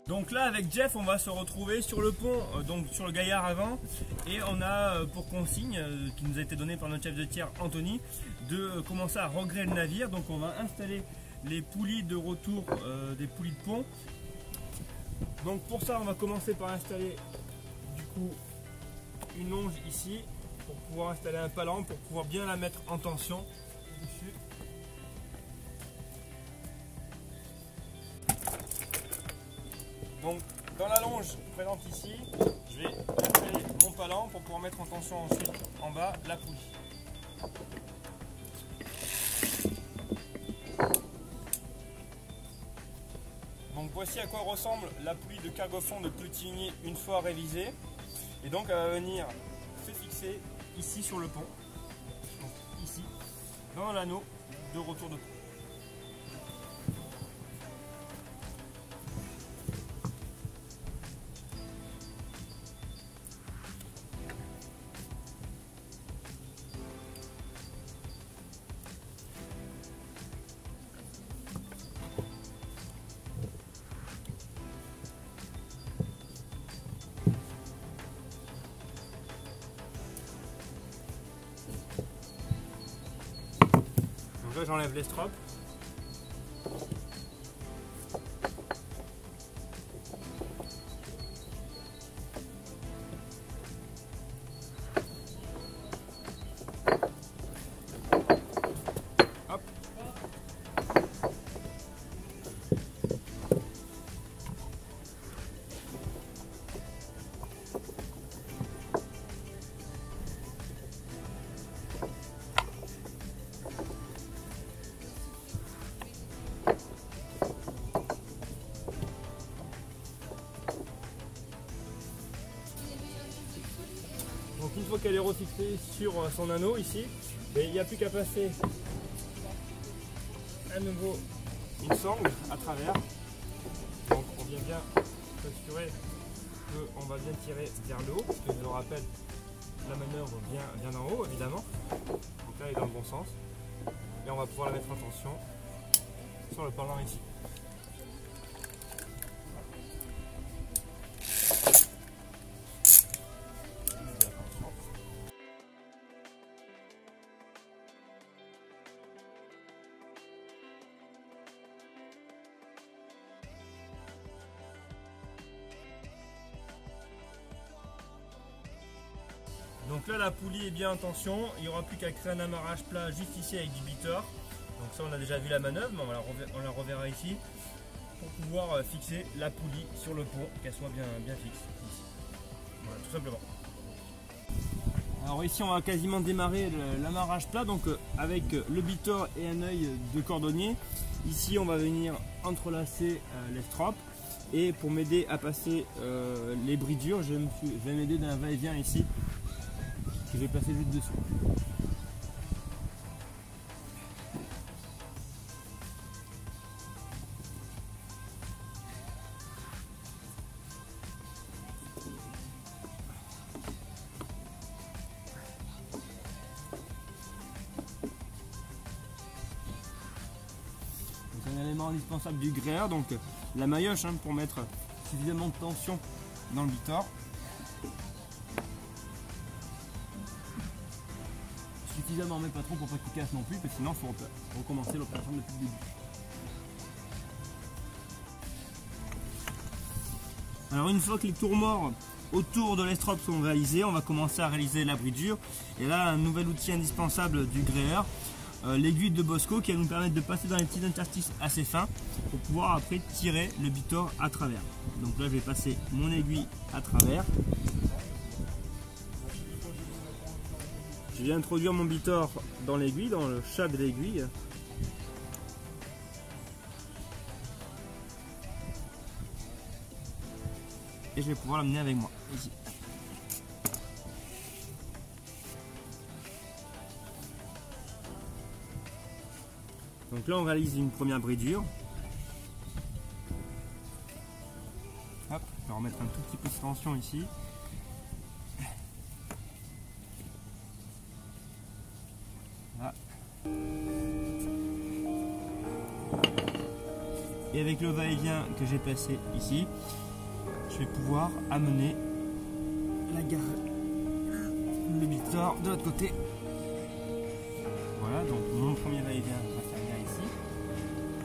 Donc là avec Jeff on va se retrouver sur le pont, donc sur le gaillard avant, et on a pour consigne qui nous a été donnée par notre chef de tir Anthony de commencer à regréer le navire. Donc on va installer les poulies de retour des poulies de pont. Donc pour ça on va commencer par installer du coup une longe ici pour pouvoir installer un palan, pour pouvoir bien la mettre en tension dessus. Donc dans la longe présente ici, je vais installer mon palan pour pouvoir mettre en tension ensuite en bas la poulie. Donc voici à quoi ressemble la poulie de cargo-fond de Plutigny une fois révisée. Et donc elle va venir se fixer ici sur le pont, donc ici, dans l'anneau de retour de pont. Donc là j'enlève les strops. Hop. Donc une fois qu'elle est refixée sur son anneau ici, il n'y a plus qu'à passer à nouveau une sangle à travers. Donc on vient bien s'assurer qu'on va bien tirer vers le haut, parce que je le rappelle, la manœuvre vient d'en haut évidemment. Donc là elle est dans le bon sens. Et on va pouvoir la mettre en tension sur le palan ici. Donc là la poulie est bien en tension, il n'y aura plus qu'à créer un amarrage plat juste ici avec du biteur. Donc ça on a déjà vu la manœuvre, mais on la reverra ici pour pouvoir fixer la poulie sur le pont, qu'elle soit bien fixe ici. Voilà, tout simplement. Alors ici on va quasiment démarrer l'amarrage plat, donc avec le biteur et un œil de cordonnier. Ici on va venir entrelacer les strops. Et pour m'aider à passer les bridures, je vais m'aider d'un va-et-vient ici. Je vais passer juste dessous. C'est un élément indispensable du gréeur, donc la maillotche pour mettre suffisamment de tension dans le bitor. Suffisamment mais pas trop pour pas qu'il casse non plus, parce que sinon il faut recommencer l'opération depuis le début. Alors une fois que les tours morts autour de l'estrope sont réalisés, on va commencer à réaliser la bridure. Et là un nouvel outil indispensable du gréeur, l'aiguille de Bosco, qui va nous permettre de passer dans les petits interstices assez fins pour pouvoir après tirer le bitor à travers. Donc là je vais passer mon aiguille à travers. Je vais introduire mon bitor dans l'aiguille, dans le chat de l'aiguille. Et je vais pouvoir l'amener avec moi, ici. Donc là on réalise une première bridure. Hop, je vais remettre un tout petit peu de tension ici. Là. Et avec le va-et-vient que j'ai placé ici, je vais pouvoir amener la gare, le bitor de l'autre côté. Voilà, donc mon premier va-et-vient va s'arrêter ici.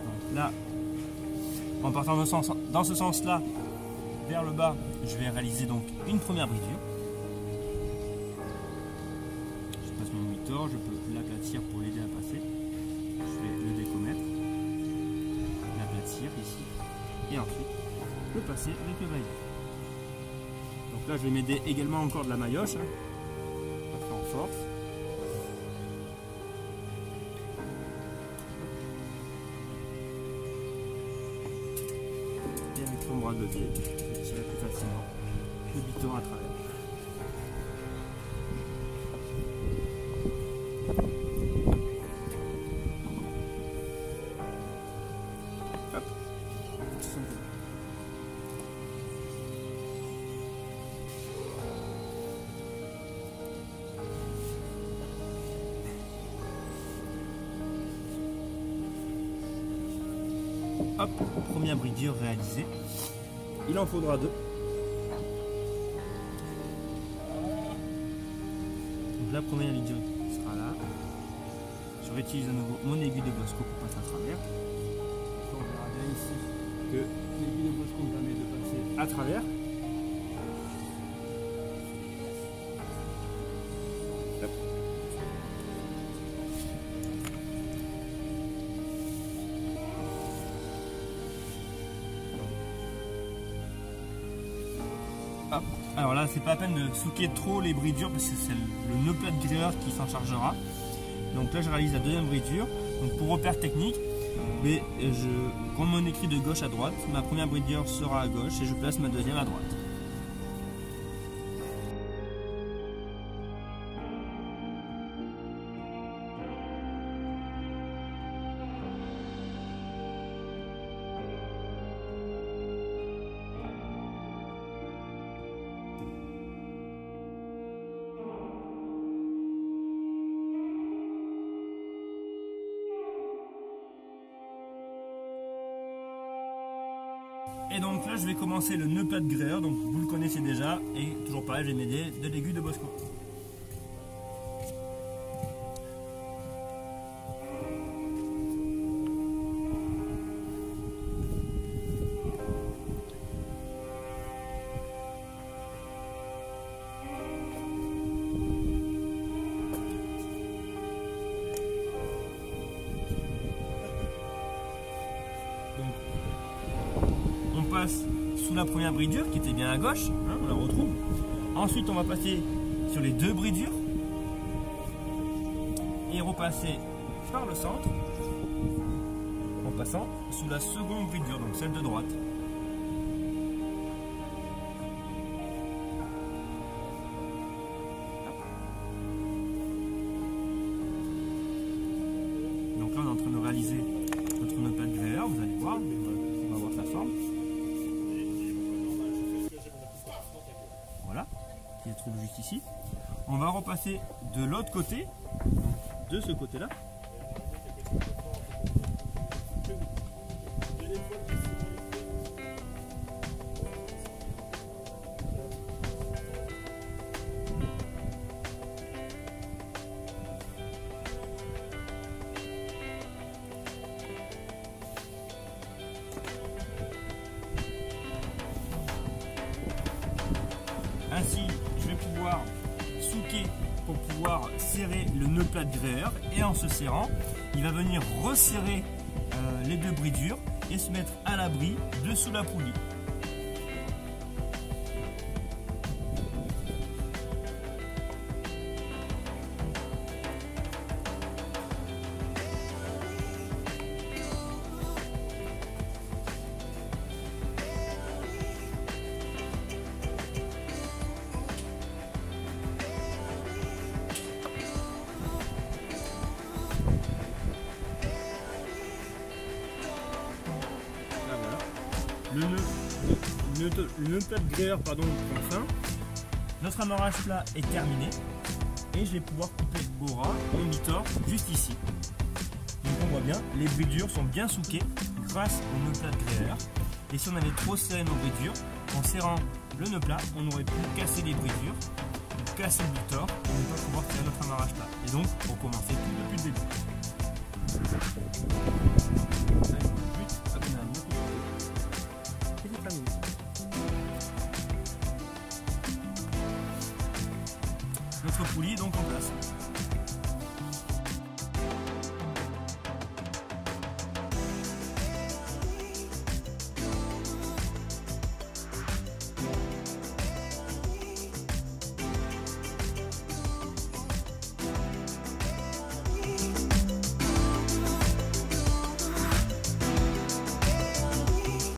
Donc là, en partant dans ce sens-là, vers le bas, je vais réaliser donc une première bridure. Je passe mon bitor, je peux l'aplatir pour l'aider à passer. Je vais le décommettre, l'aplatir ici, et ensuite le passer avec le va-et-vient. Donc là, je vais m'aider également encore de la maillotche, hein, en force. Et avec son bras de levier, je vais tirer plus facilement le bitor à travers. Hop, tout simplement. Hop, première bridure réalisée. Il en faudra 2. Donc la première bridure sera là. Je réutilise à nouveau mon aiguille de Bosco pour passer à travers. On verra bien ici que l'aiguille de Bosco me permet de passer à travers. Hop. Hop. Alors là, c'est pas la peine de souquer trop les bridures parce que c'est le nœud plat de gréeur qui s'en chargera. Donc là, je réalise la deuxième bridure. Donc pour repère technique, mais comme on écrit de gauche à droite, ma première bridure sera à gauche et je place ma deuxième à droite. Et donc là, je vais commencer le nœud plat de gréeur, donc vous le connaissez déjà, et toujours pareil, je vais m'aider de l'aiguille de Bosco. Sous la première bridure qui était bien à gauche, hein, on la retrouve. Ensuite, on va passer sur les 2 bridures et repasser par le centre en passant sous la seconde bridure, donc celle de droite. Donc là, on est en train de réaliser notre nœud plat de gréeur, vous allez voir, on va voir sa forme. Voilà, qui se trouve juste ici. On va repasser de l'autre côté, de ce côté-là. Ainsi, je vais pouvoir souquer pour pouvoir serrer le nœud plat de gréeur, et en se serrant, il va venir resserrer les 2 bridures et se mettre à l'abri dessous la poulie. Le nœud plat de gréeur prend fin. Notre amarrage plat est terminé et je vais pouvoir couper au ras mon bitor juste ici. Donc on voit bien, les bridures sont bien souquées grâce au nœud plat de gréeur. Et si on allait trop serrer nos brisures, en serrant le nœud plat, on aurait pu casser les brisures, casser le butor et ne pas pouvoir tirer notre amarrage plat. Et donc, recommencer tout depuis le début. Notre poulie est donc en place.